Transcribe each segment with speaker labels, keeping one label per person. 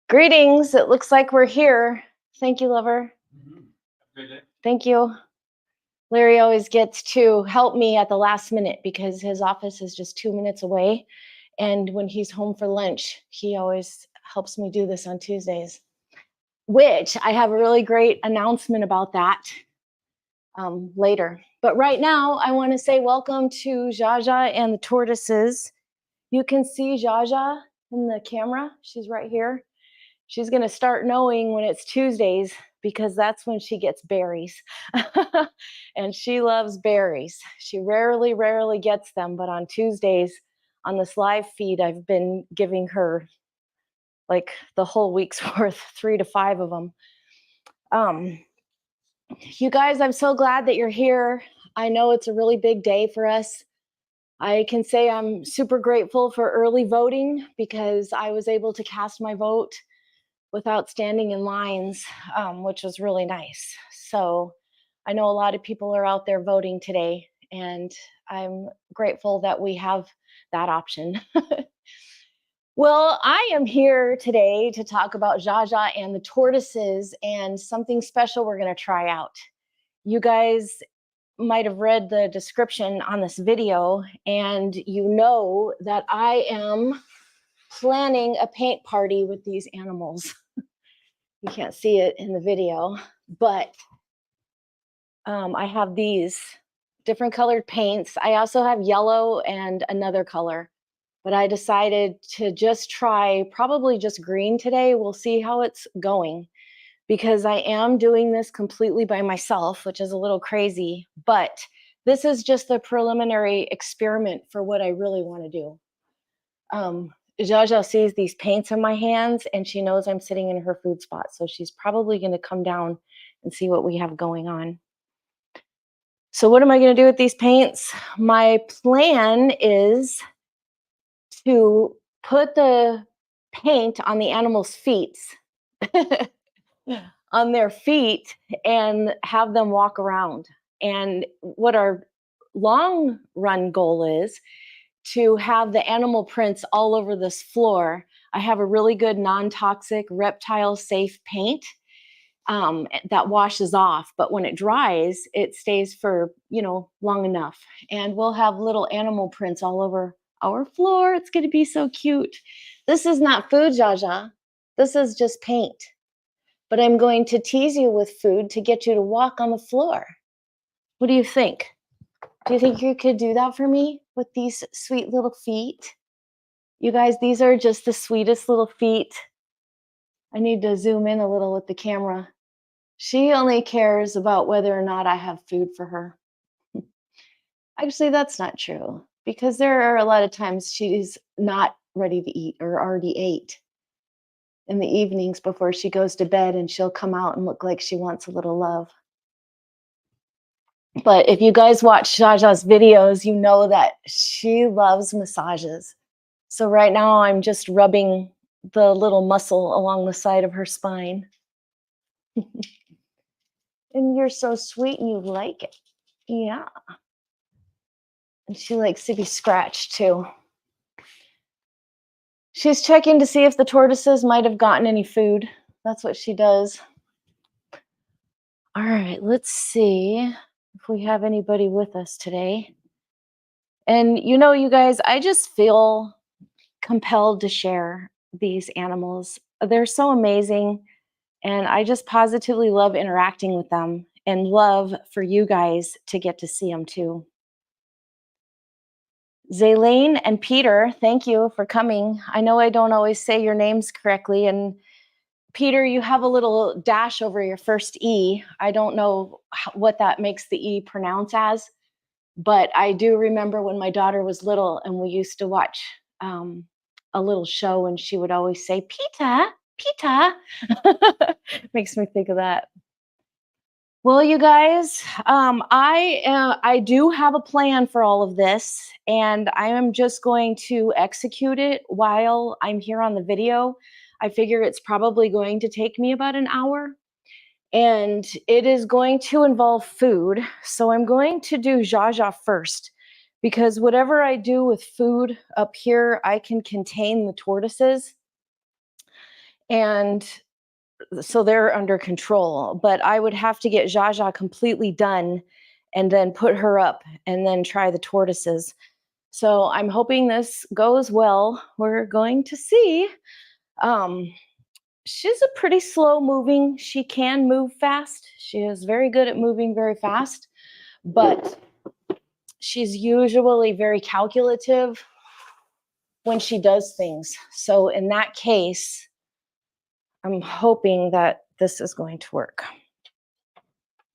Speaker 1: Greetings. It looks like we're here. Thank you, lover.
Speaker 2: Have a good day.
Speaker 1: Thank you. Larry always gets to help me at the last minute because his office is just 2 minutes away. And when he's home for lunch, he always helps me do this on Tuesdays, which I have a really great announcement about that later. But right now, I want to say welcome to Zsa Zsa and the Tortoises. You can see Zsa Zsa in the camera. She's right here. She's going to start knowing when it's Tuesdays because that's when she gets berries. And she loves berries. She rarely gets them, but on Tuesdays on this live feed, I've been giving her like the whole week's worth, 3 to 5 of them. You guys, I'm so glad that you're here. I know it's a really big day for us. I can say I'm super grateful for early voting because I was able to cast my vote without standing in lines, which was really nice. So I know a lot of people are out there voting today, and I'm grateful that we have that option. Well, I am here today to talk about Zsa Zsa and the Tortoises and something special we're going to try out. You guys might have read the description on this video, and you know that I am planning a paint party with these animals. You can't see it in the video, but I have these different colored paints. I also have yellow and another color, but I decided to just try probably just green today. We'll see how it's going because I am doing this completely by myself, which is a little crazy, but this is just the preliminary experiment for what I really want to do. Zsa Zsa sees these paints in my hands and she knows I'm sitting in her food spot. So she's probably going to come down and see what we have going on. So what am I going to do with these paints? My plan is to put the paint on the animals' feet, on their feet, and have them walk around. And what our long run goal is to have the animal prints all over this floor. I have a really good non-toxic reptile safe paint that washes off, but when it dries, it stays for, long enough. And we'll have little animal prints all over our floor. It's going to be so cute. This is not food, Zsa Zsa. This is just paint. But I'm going to tease you with food to get you to walk on the floor. What do you think? Do you think you could do that for me with these sweet little feet? You guys, these are just the sweetest little feet. I need to zoom in a little with the camera. She only cares about whether or not I have food for her. Actually, that's not true because there are a lot of times she's not ready to eat or already ate in the evenings before she goes to bed, and she'll come out and look like she wants a little love. But if you guys watch Zsa Zsa's videos, you know that she loves massages. So right now I'm just rubbing the little muscle along the side of her spine. And you're so sweet and you like it. Yeah. And she likes to be scratched too. She's checking to see if the tortoises might have gotten any food. That's what she does. All right, let's see if we have anybody with us today. And you guys, I just feel compelled to share these animals. They're so amazing. And I just positively love interacting with them and love for you guys to get to see them too. Zaylene and Peter, thank you for coming. I know I don't always say your names correctly. And Peter, you have a little dash over your first E. I don't know what that makes the E pronounce as, but I do remember when my daughter was little and we used to watch a little show and she would always say, Peter, Peter. Makes me think of that. Well, you guys, I do have a plan for all of this, and I am just going to execute it while I'm here on the video. I figure it's probably going to take me about an hour, and it is going to involve food. So I'm going to do Zsa Zsa first, because whatever I do with food up here, I can contain the tortoises. And so they're under control. But I would have to get Zsa Zsa completely done and then put her up and then try the tortoises. So I'm hoping this goes well. We're going to see. Um, she's a pretty slow moving. She can move fast. She is very good at moving very fast, but she's usually very calculative when she does things. So in that case, I'm hoping that this is going to work.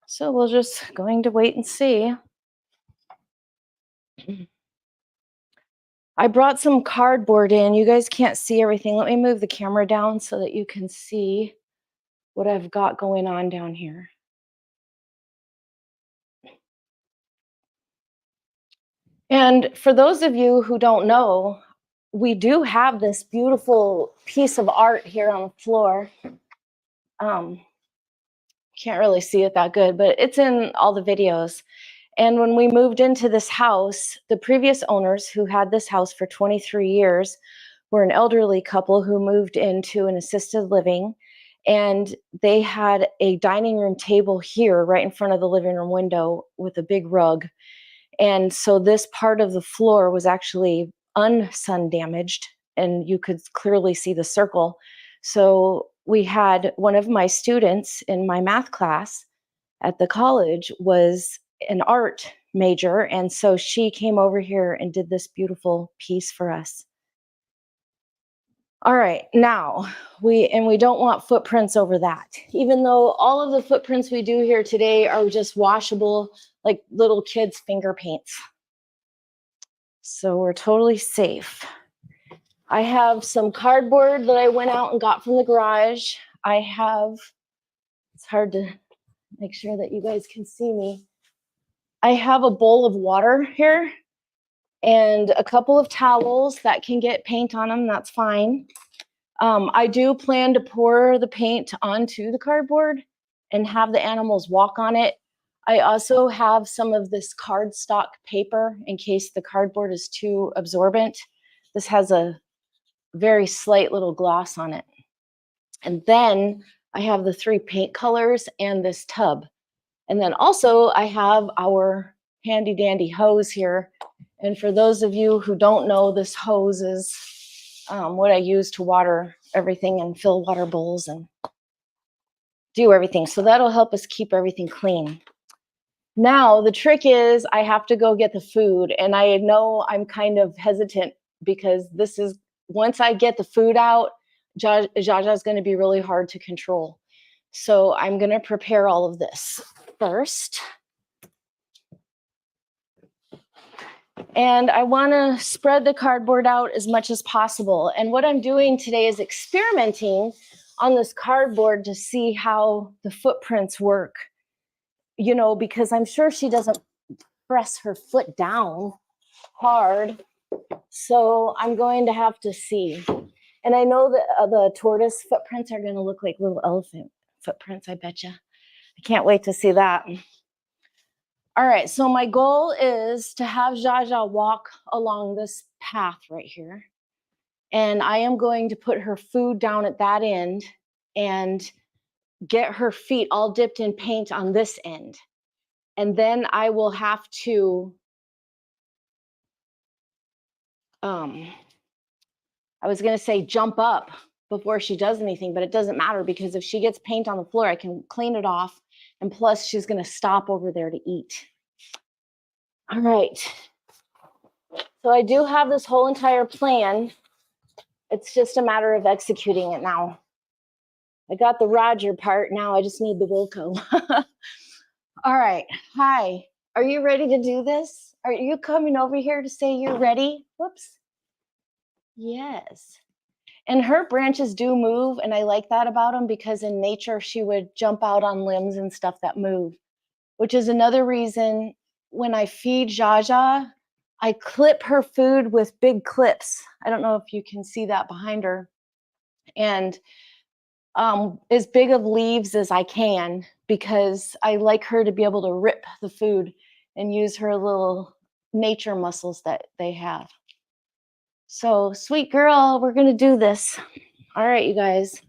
Speaker 1: So we're just going to wait and see. I brought some cardboard in. You guys can't see everything. Let me move the camera down so that you can see what I've got going on down here. And for those of you who don't know, we do have this beautiful piece of art here on the floor. Can't really see it that good, but it's in all the videos. And when we moved into this house, the previous owners who had this house for 23 years were an elderly couple who moved into an assisted living. And they had a dining room table here right in front of the living room window with a big rug. And so this part of the floor was actually sun damaged, and you could clearly see the circle. So we had one of my students in my math class at the college was an art major, and so she came over here and did this beautiful piece for us. All right, now we don't want footprints over that. Even though all of the footprints we do here today are just washable, like little kids' finger paints. So we're totally safe. I have some cardboard that I went out and got from the garage. I have, it's hard to make sure that you guys can see me. I have a bowl of water here and a couple of towels that can get paint on them. That's fine. I do plan to pour the paint onto the cardboard and have the animals walk on it. I also have some of this cardstock paper in case the cardboard is too absorbent. This has a very slight little gloss on it. And then I have the 3 paint colors and this tub. And then also I have our handy dandy hose here. And for those of you who don't know, this hose is what I use to water everything and fill water bowls and do everything. So that'll help us keep everything clean. Now, the trick is I have to go get the food. And I know I'm kind of hesitant because this is, once I get the food out, Zsa Zsa is going to be really hard to control. So I'm going to prepare all of this first. And I want to spread the cardboard out as much as possible. And what I'm doing today is experimenting on this cardboard to see how the footprints work, you know, because I'm sure she doesn't press her foot down hard. So I'm going to have to see. And I know that the tortoise footprints are going to look like little elephant footprints, I bet you. I can't wait to see that. All right, so my goal is to have Zsa Zsa walk along this path right here. And I am going to put her food down at that end and get her feet all dipped in paint on this end. And then I will have to, I was going to say jump up before she does anything, but it doesn't matter because if she gets paint on the floor, I can clean it off. And plus she's going to stop over there to eat. All right. So I do have this whole entire plan. It's just a matter of executing it now. I got the Roger part. Now I just need the Wilco. All right. Hi. Are you ready to do this? Are you coming over here to say you're ready? Whoops. Yes. And her branches do move, and I like that about them because in nature she would jump out on limbs and stuff that move, which is another reason when I feed Zsa Zsa, I clip her food with big clips. I don't know if you can see that behind her. And as big of leaves as I can because I like her to be able to rip the food and use her little nature muscles that they have. So, sweet girl, we're going to do this. All right, you guys.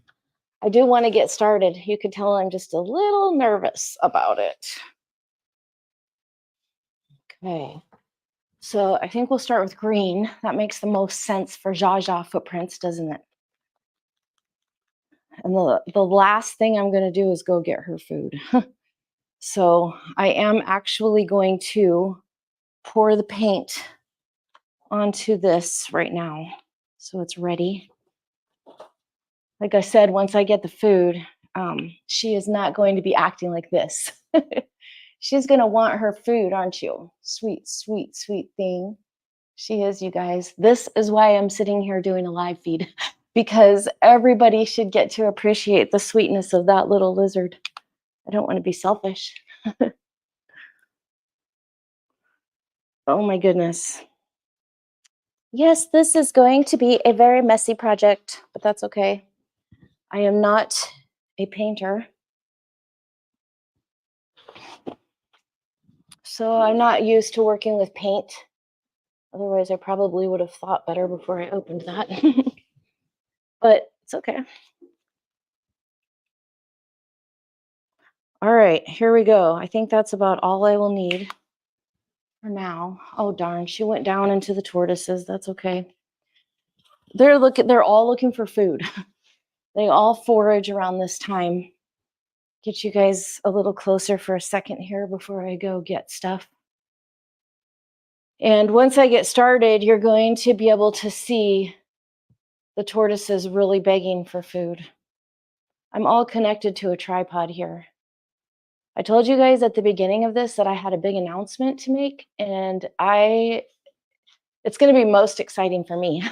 Speaker 1: I do want to get started. You could tell I'm just a little nervous about it. Okay. So I think we'll start with green. That makes the most sense for Zsa Zsa footprints, doesn't it? And the last thing I'm going to do is go get her food. So I am actually going to pour the paint onto this right now. So it's ready. Like I said, once I get the food, she is not going to be acting like this. She's going to want her food, aren't you? Sweet, sweet, sweet thing. She is, you guys. This is why I'm sitting here doing a live feed, because everybody should get to appreciate the sweetness of that little lizard. I don't want to be selfish. Oh my goodness. Yes, this is going to be a very messy project, but that's okay. I am not a painter. So I'm not used to working with paint. Otherwise, I probably would have thought better before I opened that. But it's okay. All right, here we go. I think that's about all I will need for now. Oh, darn, she went down into the tortoises. That's okay. They're all looking for food. They all forage around this time. Get you guys a little closer for a second here before I go get stuff. And once I get started, you're going to be able to see the tortoises really begging for food. I'm all connected to a tripod here. I told you guys at the beginning of this that I had a big announcement to make, and it's going to be most exciting for me,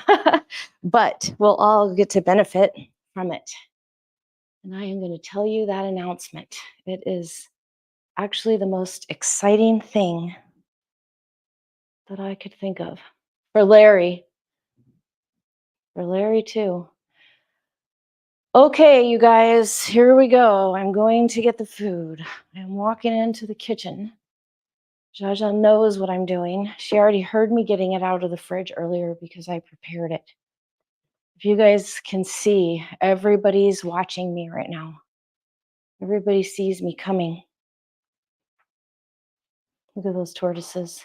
Speaker 1: but we'll all get to benefit from it. And I am going to tell you that announcement. It is actually the most exciting thing that I could think of for Larry. For Larry too. Okay, you guys, here we go. I'm going to get the food. I'm walking into the kitchen. Zsa Zsa knows what I'm doing. She already heard me getting it out of the fridge earlier because I prepared it. If you guys can see, everybody's watching me right now. Everybody sees me coming. Look at those tortoises.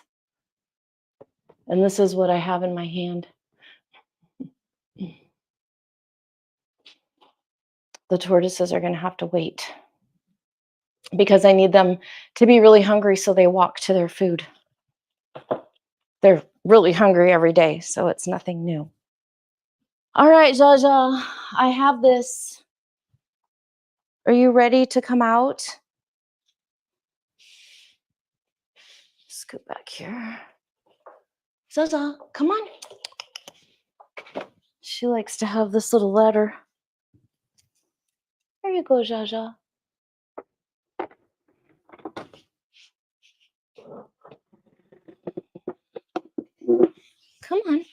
Speaker 1: And this is what I have in my hand. The tortoises are going to have to wait because I need them to be really hungry so they walk to their food. They're really hungry every day, so it's nothing new. All right, Zsa Zsa, I have this. Are you ready to come out? Scoot back here. Zsa Zsa, come on. She likes to have this little ladder. There you go, Zsa Zsa. Come on.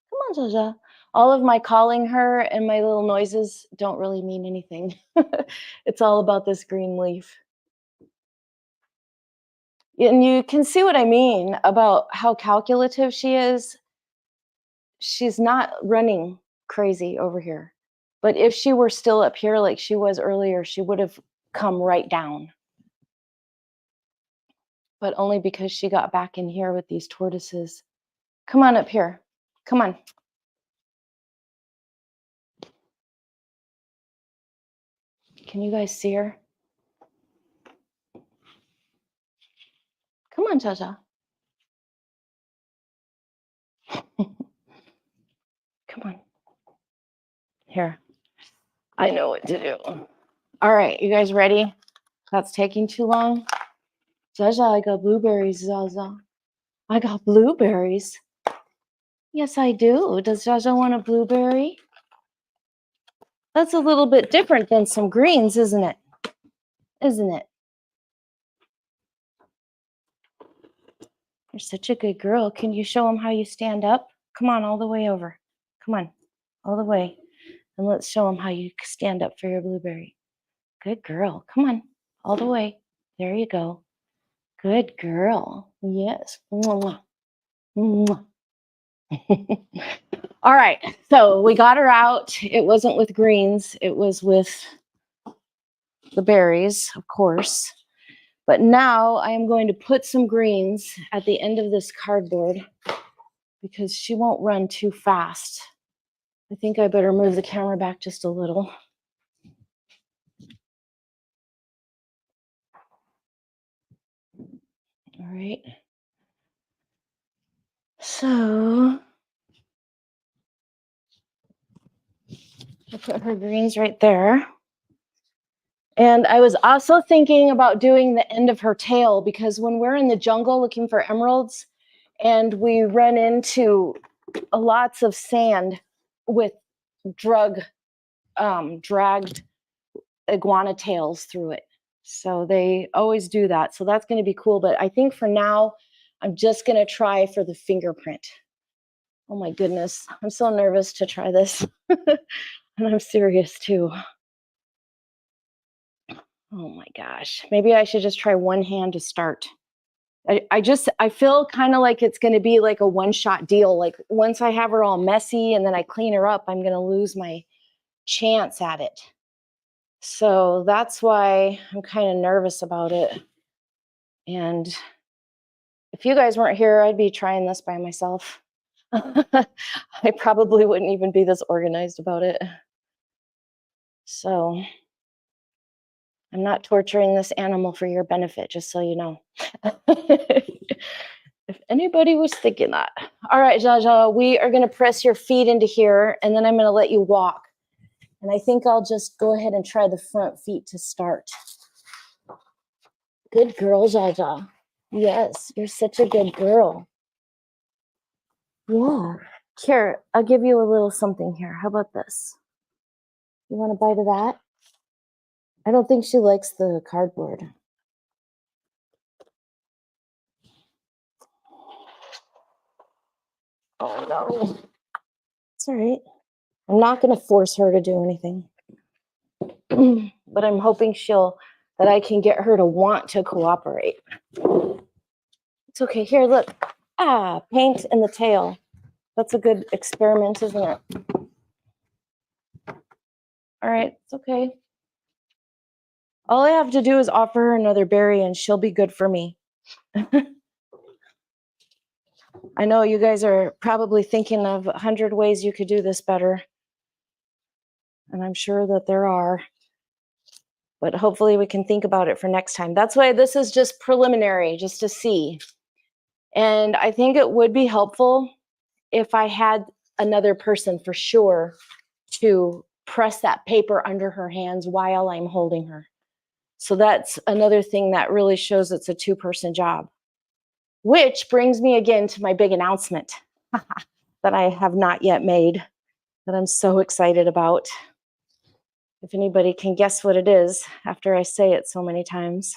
Speaker 1: Come on, Zsa Zsa. All of my calling her and my little noises don't really mean anything. It's all about this green leaf. And you can see what I mean about how calculative she is. She's not running crazy over here. But if she were still up here like she was earlier, she would have come right down. But only because she got back in here with these tortoises. Come on up here. Come on. Can you guys see her? Come on, Zsa Zsa. Come on. Here. I know what to do. All right, you guys ready? That's taking too long. Zsa Zsa, I got blueberries, Zsa Zsa. I got blueberries. Yes, I do. Does Zsa Zsa want a blueberry? That's a little bit different than some greens, isn't it? Isn't it? You're such a good girl. Can you show them how you stand up? Come on, all the way over. Come on, all the way. And let's show them how you stand up for your blueberry. Good girl. Come on, all the way. There you go. Good girl. Yes. Mwah. Mwah. All right, so we got her out. It wasn't with greens, it was with the berries, of course. But now I am going to put some greens at the end of this cardboard because she won't run too fast. I think I better move the camera back just a little. All right. So I'll put her greens right there. And I was also thinking about doing the end of her tail because when we're in the jungle looking for emeralds and we run into lots of sand with dragged iguana tails through it. So they always do that. So that's going to be cool. But I think for now, I'm just going to try for the fingerprint. Oh my goodness. I'm so nervous to try this. And I'm serious too. Oh my gosh. Maybe I should just try one hand to start. I feel kind of like it's going to be like a one-shot deal. Like once I have her all messy and then I clean her up, I'm going to lose my chance at it. So that's why I'm kind of nervous about it. And if you guys weren't here, I'd be trying this by myself. I probably wouldn't even be this organized about it. So I'm not torturing this animal for your benefit, just so you know. If anybody was thinking that. All right, Zsa Zsa, we are going to press your feet into here, and then I'm going to let you walk. And I think I'll just go ahead and try the front feet to start. Good girl, Zsa Zsa. Yes, you're such a good girl. Yeah. Here, I'll give you a little something here. How about this? You want a bite of that? I don't think she likes the cardboard. Oh, no. It's all right. I'm not going to force her to do anything. But I'm hoping that I can get her to want to cooperate. It's okay. Here, look. Paint in the tail. That's a good experiment, isn't it? All right, it's okay. All I have to do is offer her another berry and she'll be good for me. I know you guys are probably thinking of 100 ways you could do this better. And I'm sure that there are. But hopefully we can think about it for next time. That's why this is just preliminary, just to see. And I think it would be helpful if I had another person for sure to press that paper under her hands while I'm holding her. So that's another thing that really shows it's a two-person job. Which brings me again to my big announcement that I have not yet made, that I'm so excited about. If anybody can guess what it is after I say it so many times.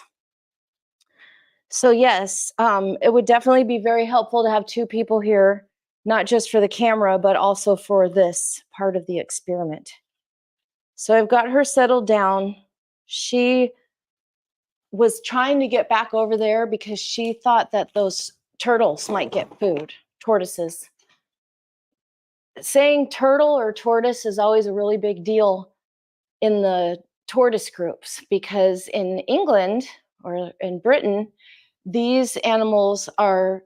Speaker 1: So yes, it would definitely be very helpful to have two people here, not just for the camera, but also for this part of the experiment. So I've got her settled down. She was trying to get back over there because she thought that those turtles might get food, tortoises. Saying turtle or tortoise is always a really big deal in the tortoise groups because in England or in Britain, these animals are,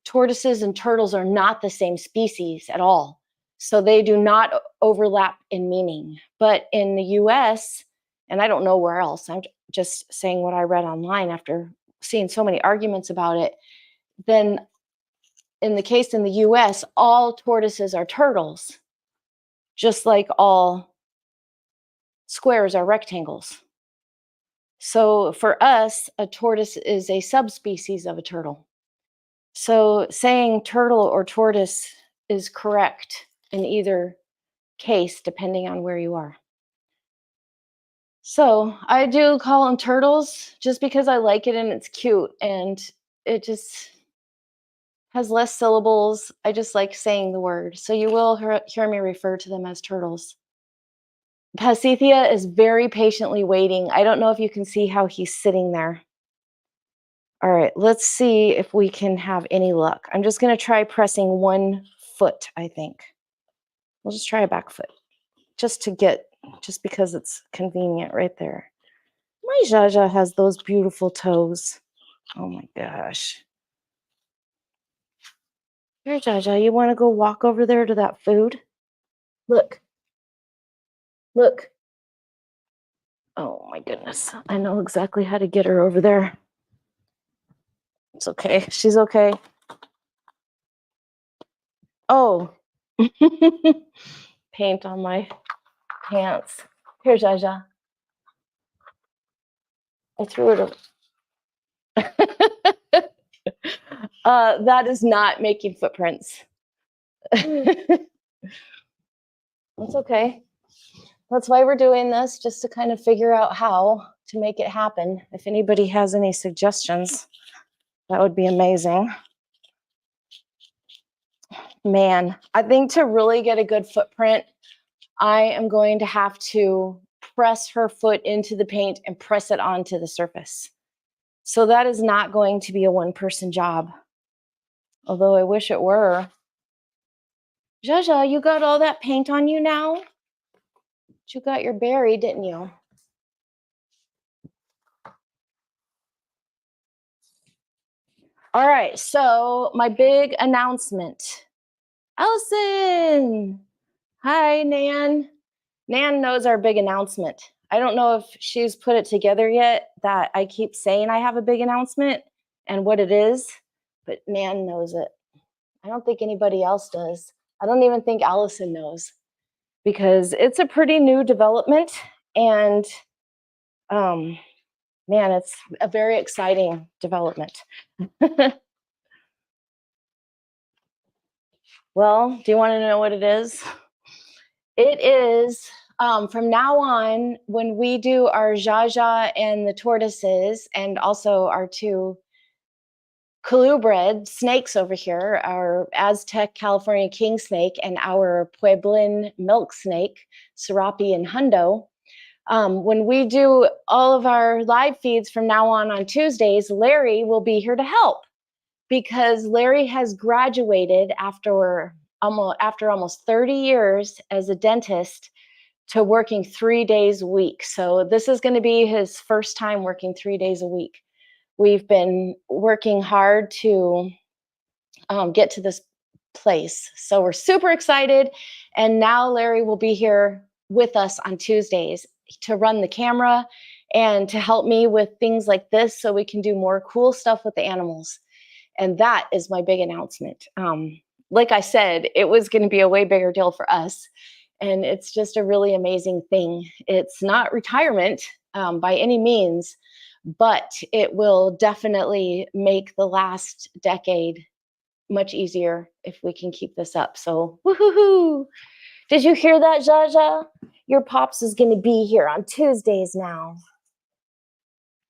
Speaker 1: tortoises and turtles are not the same species at all. So they do not overlap in meaning. But in the US, and I don't know where else, I'm just saying what I read online after seeing so many arguments about it, then in the case in the US, all tortoises are turtles, just like all squares are rectangles. So for us, a tortoise is a subspecies of a turtle. So saying turtle or tortoise is correct in either case, depending on where you are. So I do call them turtles just because I like it and it's cute and it just has less syllables. I just like saying the word. So you will hear me refer to them as turtles. Pasithea is very patiently waiting. I don't know if you can see how he's sitting there. All right, let's see if we can have any luck. I'm just going to try pressing one foot, I think. We'll just try a back foot just because it's convenient right there. My Zsa Zsa has those beautiful toes. Oh my gosh. Here, Zsa Zsa, you want to go walk over there to that food? Look. Look. Oh my goodness. I know exactly how to get her over there. It's okay. She's okay. Oh. Paint on my pants. Here, Zsa Zsa. I threw it over. That is not making footprints. That's okay. That's why we're doing this, just to kind of figure out how to make it happen. If anybody has any suggestions, that would be amazing. Man, I think to really get a good footprint, I am going to have to press her foot into the paint and press it onto the surface. So that is not going to be a one-person job, although I wish it were. Zsa Zsa, you got all that paint on you now? You got your berry, didn't you? All right, so my big announcement. Allison! Hi, Nan. Nan knows our big announcement. I don't know if she's put it together yet, that I keep saying I have a big announcement and what it is, but Nan knows it. I don't think anybody else does. I don't even think Allison knows, because it's a pretty new development, and man, it's a very exciting development. Well, do you want to know what it is? It is, from now on, when we do our Zsa Zsa and the tortoises, and also our two colubrid snakes over here, our Aztec California king snake and our Pueblan milk snake, Serapi and Hundo. When we do all of our live feeds from now on Tuesdays, Larry will be here to help, because Larry has graduated after almost 30 years as a dentist to working 3 days a week. So this is going to be his first time working 3 days a week. We've been working hard to get to this place. So we're super excited. And now Larry will be here with us on Tuesdays to run the camera and to help me with things like this, so we can do more cool stuff with the animals. And that is my big announcement. Like I said, it was going to be a way bigger deal for us. And it's just a really amazing thing. It's not retirement by any means, but it will definitely make the last decade much easier if we can keep this up. So, woohoo! Did you hear that, Zsa Zsa? Your Pops is going to be here on Tuesdays now.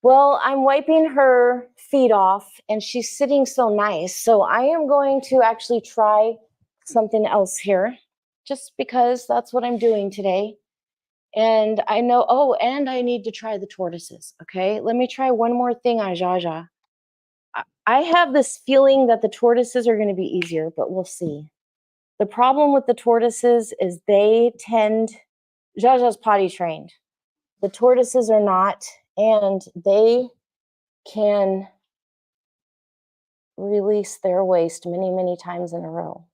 Speaker 1: Well, I'm wiping her feet off, and she's sitting so nice. So I am going to actually try something else here, just because that's what I'm doing today. And I know, oh, and I need to try the tortoises. Okay, let me try one more thing on Zsa Zsa. I have this feeling that the tortoises are going to be easier, but we'll see. The problem with the tortoises is they tend, Zsa Zsa's potty trained. The tortoises are not, and they can release their waste many, many times in a row.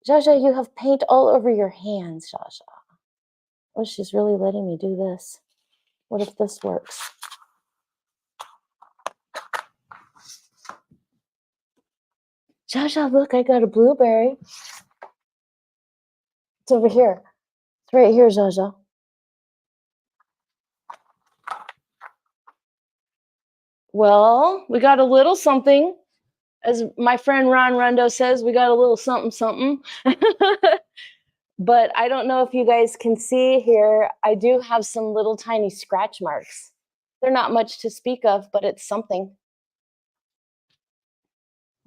Speaker 1: Zsa Zsa, you have paint all over your hands, Zsa Zsa. Oh, she's really letting me do this. What if this works? Zsa Zsa, look, I got a blueberry. It's over here. It's right here, Zsa Zsa. Well, we got a little something. As my friend Ron Rundo says, we got a little something, something. But I don't know if you guys can see here, I do have some little tiny scratch marks. They're not much to speak of, but it's something.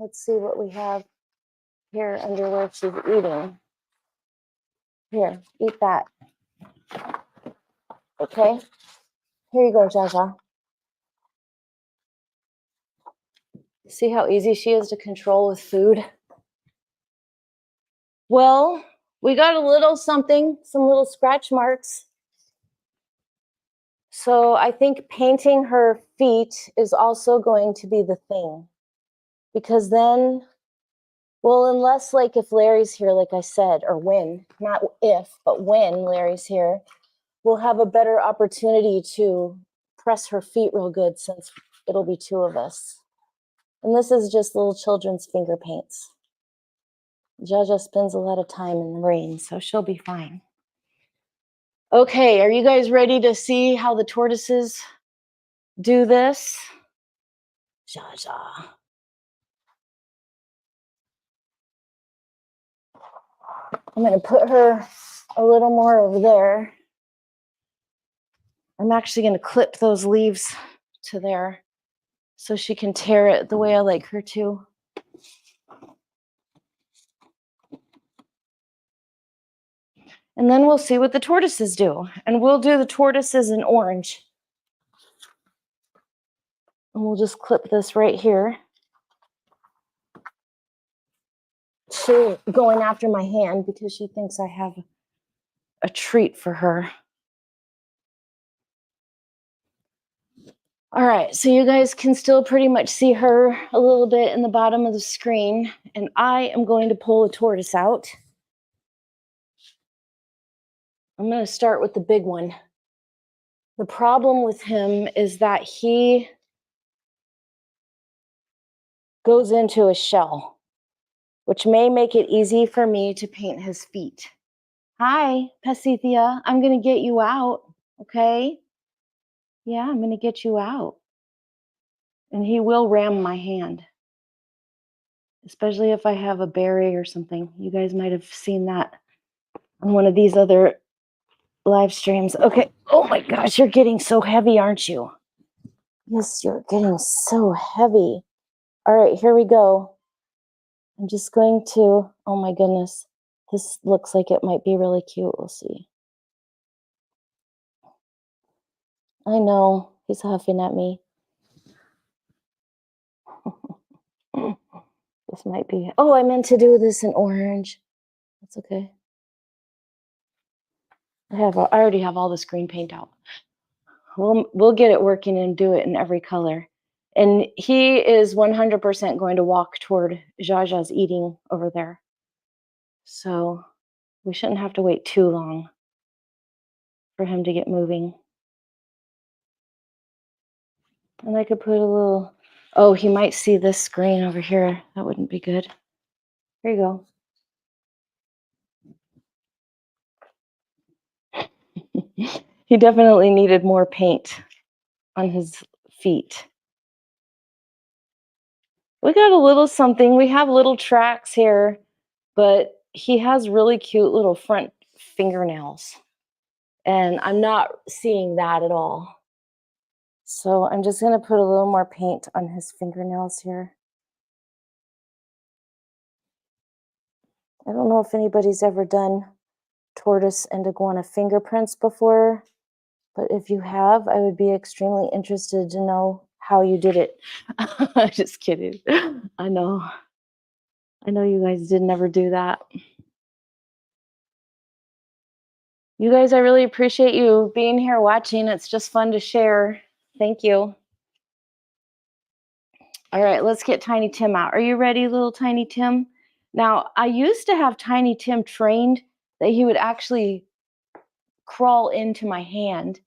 Speaker 1: Let's see what we have here under where she's eating. Here, eat that. Okay, here you go, Zsa Zsa. See how easy she is to control with food? Well, We got a little something, some little scratch marks. So I think painting her feet is also going to be the thing. Because then, well, unless like if Larry's here, like I said, or when, not if, but when Larry's here, we'll have a better opportunity to press her feet real good since it'll be two of us. And this is just little children's finger paints. Zsa Zsa spends a lot of time in the rain, so she'll be fine. Okay, are you guys ready to see how the tortoises do this? Zsa Zsa. I'm going to put her a little more over there. I'm actually going to clip those leaves to there so she can tear it the way I like her to. And then we'll see what the tortoises do. And we'll do the tortoises in orange. And we'll just clip this right here. She's going after my hand because she thinks I have a treat for her. All right, so you guys can still pretty much see her a little bit in the bottom of the screen. And I am going to pull a tortoise out. I'm going to start with the big one. The problem with him is that he goes into a shell, which may make it easy for me to paint his feet. Hi, Pasithea, I'm going to get you out, okay? Yeah, I'm going to get you out. And he will ram my hand, especially if I have a berry or something. You guys might have seen that on one of these other live streams. Okay. Oh my gosh, you're getting so heavy, aren't you? Yes, you're getting so heavy. All right, here we go. I'm just going to, oh my goodness, this looks like it might be really cute. We'll see. I know, he's huffing at me. This might be, oh, I meant to do this in orange. That's okay. I already have all the screen paint out. We'll get it working and do it in every color. And he is 100% going to walk toward Zsa Zsa's eating over there. So we shouldn't have to wait too long for him to get moving. And I could put a little, oh, he might see this screen over here. That wouldn't be good. Here you go. He definitely needed more paint on his feet. We got a little something. We have little tracks here, but he has really cute little front fingernails. And I'm not seeing that at all. So I'm just going to put a little more paint on his fingernails here. I don't know if anybody's ever done tortoise and iguana fingerprints before, but if you have, I would be extremely interested to know how you did it. Just kidding. I know you guys did never do that. You guys, I really appreciate you being here watching. It's just fun to share. Thank you. All right, let's get TinyTim out. Are you ready, little TinyTim? Now, I used to have TinyTim trained that he would actually crawl into my hand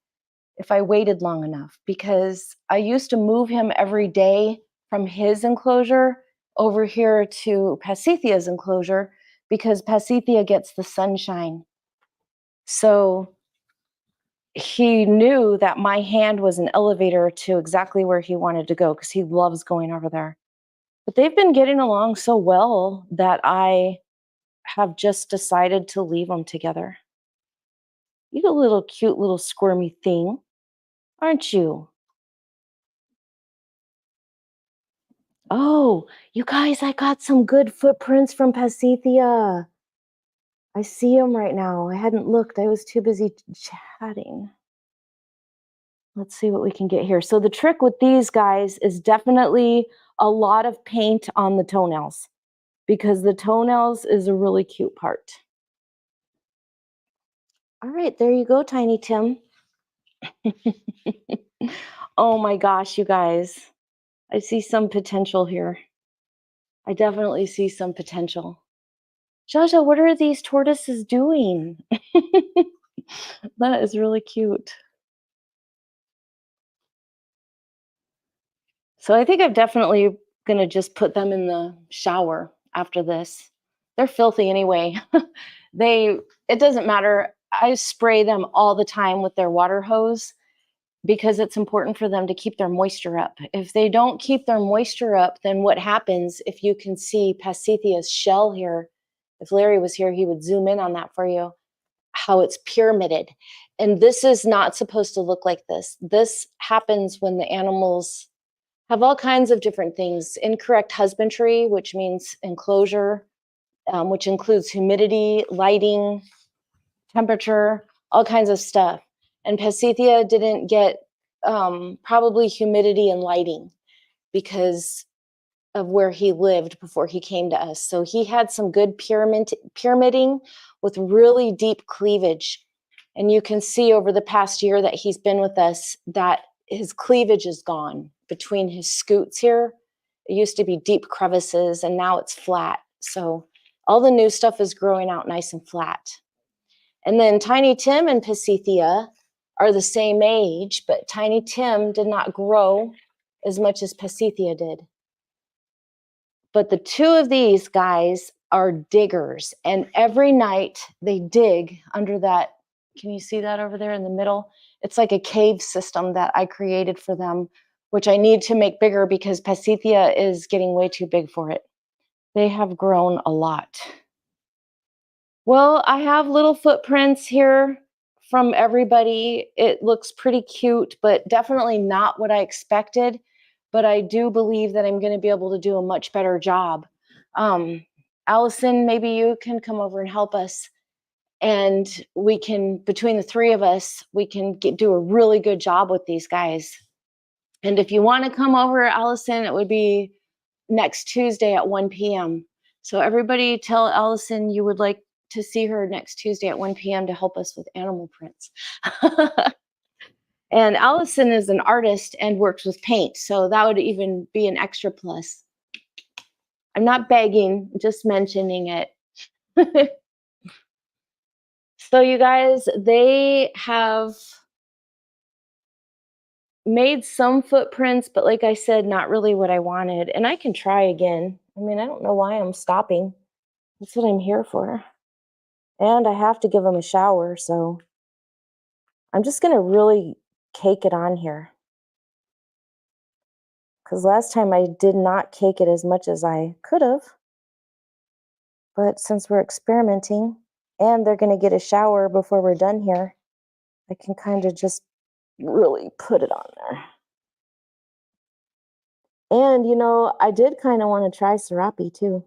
Speaker 1: if I waited long enough, because I used to move him every day from his enclosure over here to Pasithea's enclosure because Pasithea gets the sunshine. So he knew that my hand was an elevator to exactly where he wanted to go because he loves going over there. But they've been getting along so well that I have just decided to leave them together. You a little cute little squirmy thing, aren't you? Oh, you guys, I got some good footprints from Pasithea. I see them right now. I hadn't looked. I was too busy chatting. Let's see what we can get here. So the trick with these guys is definitely a lot of paint on the toenails, because the toenails is a really cute part. All right, there you go, Tiny Tim. Oh my gosh, you guys. I see some potential here. I definitely see some potential. Zsa Zsa, what are these tortoises doing? That is really cute. So I think I'm definitely gonna just put them in the shower after this. They're filthy anyway. They it doesn't matter. I spray them all the time with their water hose because it's important for them to keep their moisture up. If they don't keep their moisture up, then what happens, if you can see Pasithea's shell here, if Larry was here, he would zoom in on that for you, how it's pyramided. And this is not supposed to look like this. This happens when the animals have all kinds of different things. Incorrect husbandry, which means enclosure, which includes humidity, lighting, temperature, all kinds of stuff. And Pasithea didn't get probably humidity and lighting because of where he lived before he came to us. So he had some good pyramiding with really deep cleavage. And you can see over the past year that he's been with us that his cleavage is gone between his scoots here. It used to be deep crevices and now it's flat. So all the new stuff is growing out nice and flat. And then TinyTim and Pasithea are the same age, but TinyTim did not grow as much as Pasithea did. But the two of these guys are diggers, and every night they dig under that. Can you see that over there in the middle? It's like a cave system that I created for them, which I need to make bigger because Pasithea is getting way too big for it. They have grown a lot. Well, I have little footprints here from everybody. It looks pretty cute, but definitely not what I expected. But I do believe that I'm going to be able to do a much better job. Allison, maybe you can come over and help us. And we can, between the three of us, we can do a really good job with these guys. And if you want to come over, Allison, it would be next Tuesday at 1 p.m. So everybody tell Allison you would like to see her next Tuesday at 1 p.m. to help us with animal prints. And Allison is an artist and works with paint, so that would even be an extra plus. I'm not begging, just mentioning it. So you guys, they have made some footprints, but like I said, not really what I wanted. And I can try again. I mean, I don't know why I'm stopping. That's what I'm here for. And I have to give them a shower, so I'm just going to really cake it on here. Because last time I did not cake it as much as I could have. But since we're experimenting and they're going to get a shower before we're done here, I can kind of just really put it on there. And, you know, I did kind of want to try serape too,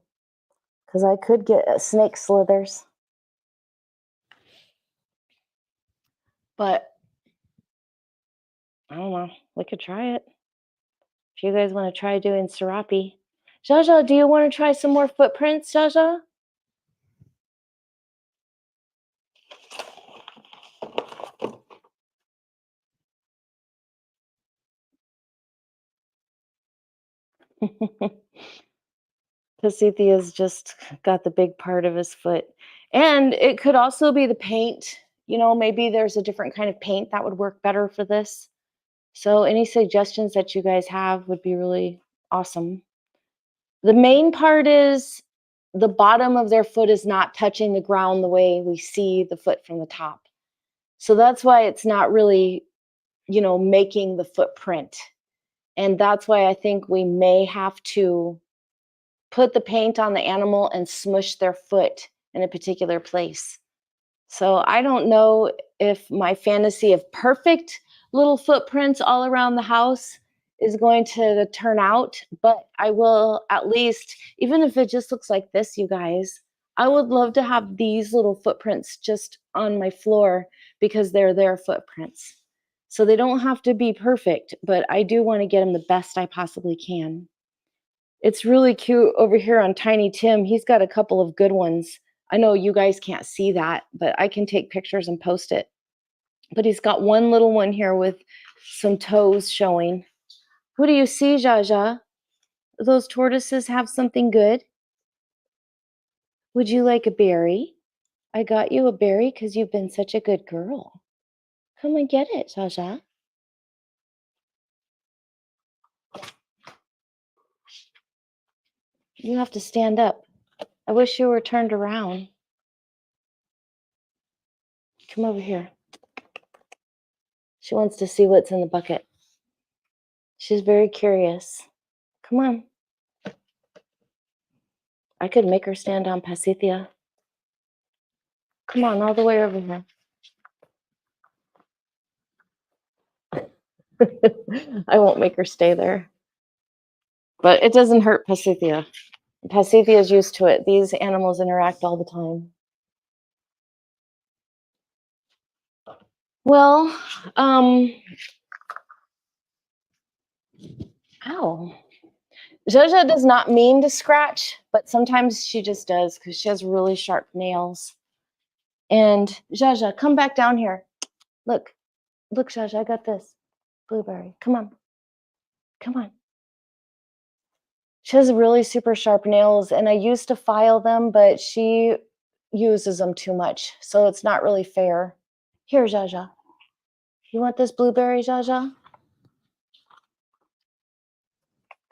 Speaker 1: because I could get snake slithers. But I don't know, we could try it. If you guys want to try doing serape. Zsa Zsa, do you want to try some more footprints, Zsa Zsa? Pasithea's just got the big part of his foot. And it could also be the paint. You know, maybe there's a different kind of paint that would work better for this. So any suggestions that you guys have would be really awesome. The main part is the bottom of their foot is not touching the ground the way we see the foot from the top. So that's why it's not really, you know, making the footprint. And that's why I think we may have to put the paint on the animal and smush their foot in a particular place. So I don't know if my fantasy of perfect little footprints all around the house is going to turn out, but I will at least, even if it just looks like this, you guys, I would love to have these little footprints just on my floor because they're their footprints. So they don't have to be perfect, but I do want to get them the best I possibly can. It's really cute over here on TinyTim. He's got a couple of good ones. I know you guys can't see that, but I can take pictures and post it. But he's got one little one here with some toes showing. What do you see, Zsa Zsa? Those tortoises have something good? Would you like a berry? I got you a berry because you've been such a good girl. Come and get it, Zsa Zsa. You have to stand up. I wish you were turned around. Come over here. She wants to see what's in the bucket. She's very curious. Come on. I could make her stand on Pasithea. Come on, all the way over here. I won't make her stay there. But it doesn't hurt Pasithea. Pasithea is used to it. These animals interact all the time. Well, ow. Zsa Zsa does not mean to scratch, but sometimes she just does because she has really sharp nails. And Zsa Zsa, come back down here. Look, Zsa Zsa, I got this blueberry. Come on. Come on. She has really super sharp nails, and I used to file them, but she uses them too much, so it's not really fair. Here, Zsa Zsa. You want this blueberry, Zsa Zsa?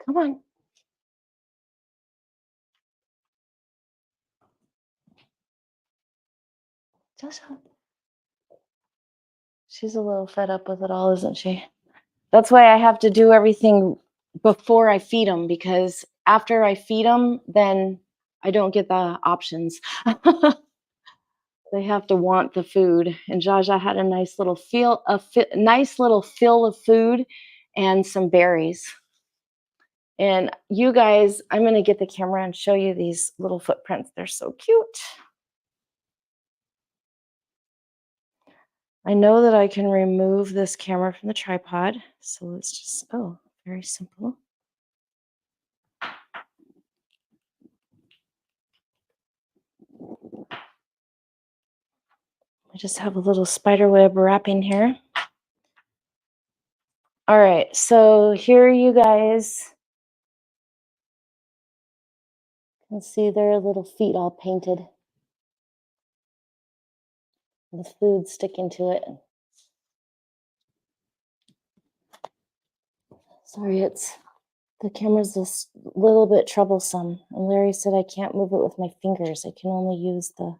Speaker 1: Come on. Zsa Zsa. She's a little fed up with it all, isn't she? That's why I have to do everything before I feed them, because after I feed them, then I don't get the options. They have to want the food. And Zsa Zsa had a nice little fill of food and some berries. And you guys, I'm going to get the camera and show you these little footprints. They're so cute. I know that I can remove this camera from the tripod. So let's just, oh, very simple. I just have a little spider web wrapping here. All right, so here you guys can see their little feet all painted. The food sticking to it. Sorry, the camera's just a little bit troublesome. And Larry said I can't move it with my fingers. I can only use the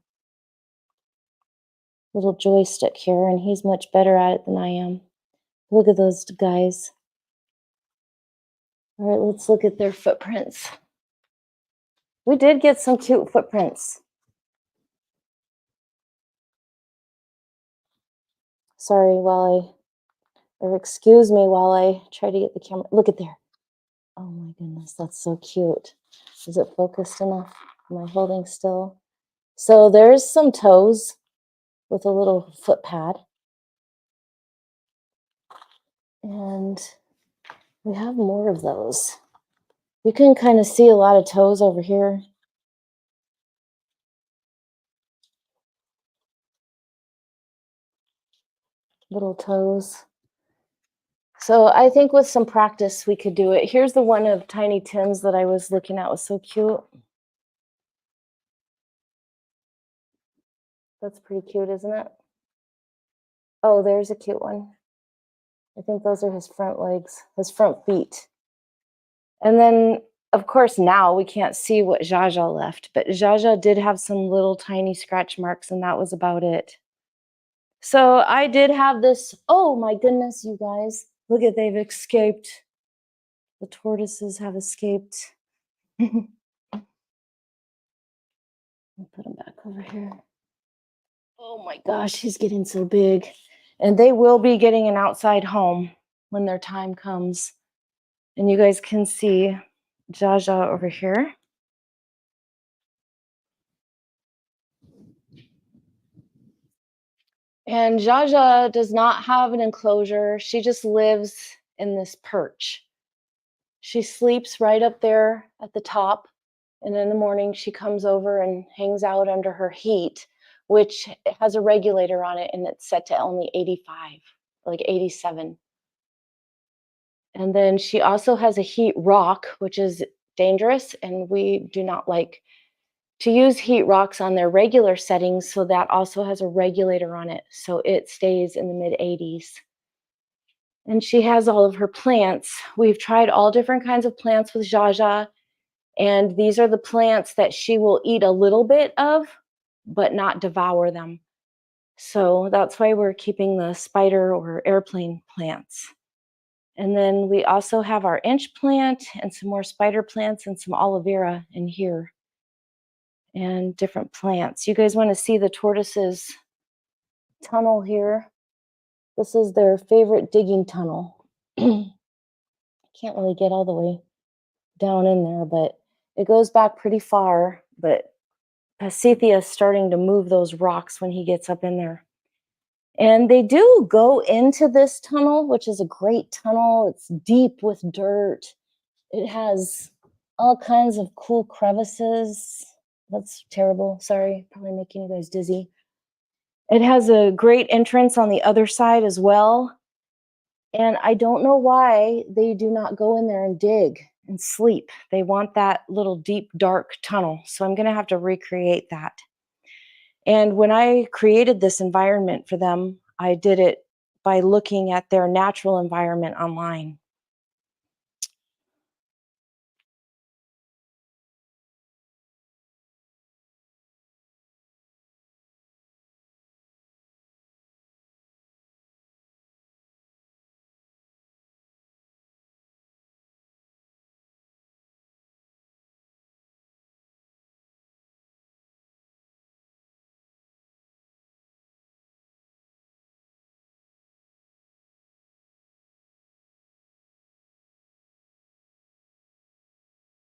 Speaker 1: little joystick here, and he's much better at it than I am. Look at those guys. All right, let's look at their footprints. We did get some cute footprints. Sorry, excuse me while I try to get the camera. Look at there. Oh my goodness, that's so cute. Is it focused enough? Am I holding still? So there's some toes with a little foot pad. And we have more of those. You can kind of see a lot of toes over here. Little toes. So I think with some practice, we could do it. Here's the one of TinyTim's that I was looking at. It was so cute. That's pretty cute, isn't it? Oh, there's a cute one. I think those are his front legs, his front feet. And then, of course, now we can't see what Zsa Zsa left, but Zsa Zsa did have some little tiny scratch marks, and that was about it. So I did have this. Oh my goodness, you guys. Look at, they've escaped. The tortoises have escaped. I'll put him back over here. Oh my gosh, he's getting so big. And they will be getting an outside home when their time comes. And you guys can see Zsa Zsa over here. And Zsa Zsa does not have an enclosure. She just lives in this perch. She sleeps right up there at the top. And in the morning, she comes over and hangs out under her heat, which has a regulator on it and it's set to only 85, like 87. And then she also has a heat rock, which is dangerous, and we do not like to use heat rocks on their regular settings. So that also has a regulator on it. So it stays in the mid 80s. And she has all of her plants. We've tried all different kinds of plants with Zsa Zsa, and these are the plants that she will eat a little bit of, but not devour them. So that's why we're keeping the spider or airplane plants. And then we also have our inch plant and some more spider plants and some aloe vera in here and different plants. You guys want to see the tortoises tunnel here? This is their favorite digging tunnel. Can't really get all the way down in there, but it goes back pretty far. But Pasithea is starting to move those rocks when he gets up in there. And they do go into this tunnel, which is a great tunnel. It's deep with dirt. It has all kinds of cool crevices. That's terrible. Sorry, probably making you guys dizzy. It has a great entrance on the other side as well. And I don't know why they do not go in there and dig and sleep. They want that little deep, dark tunnel. So I'm going to have to recreate that. And when I created this environment for them, I did it by looking at their natural environment online.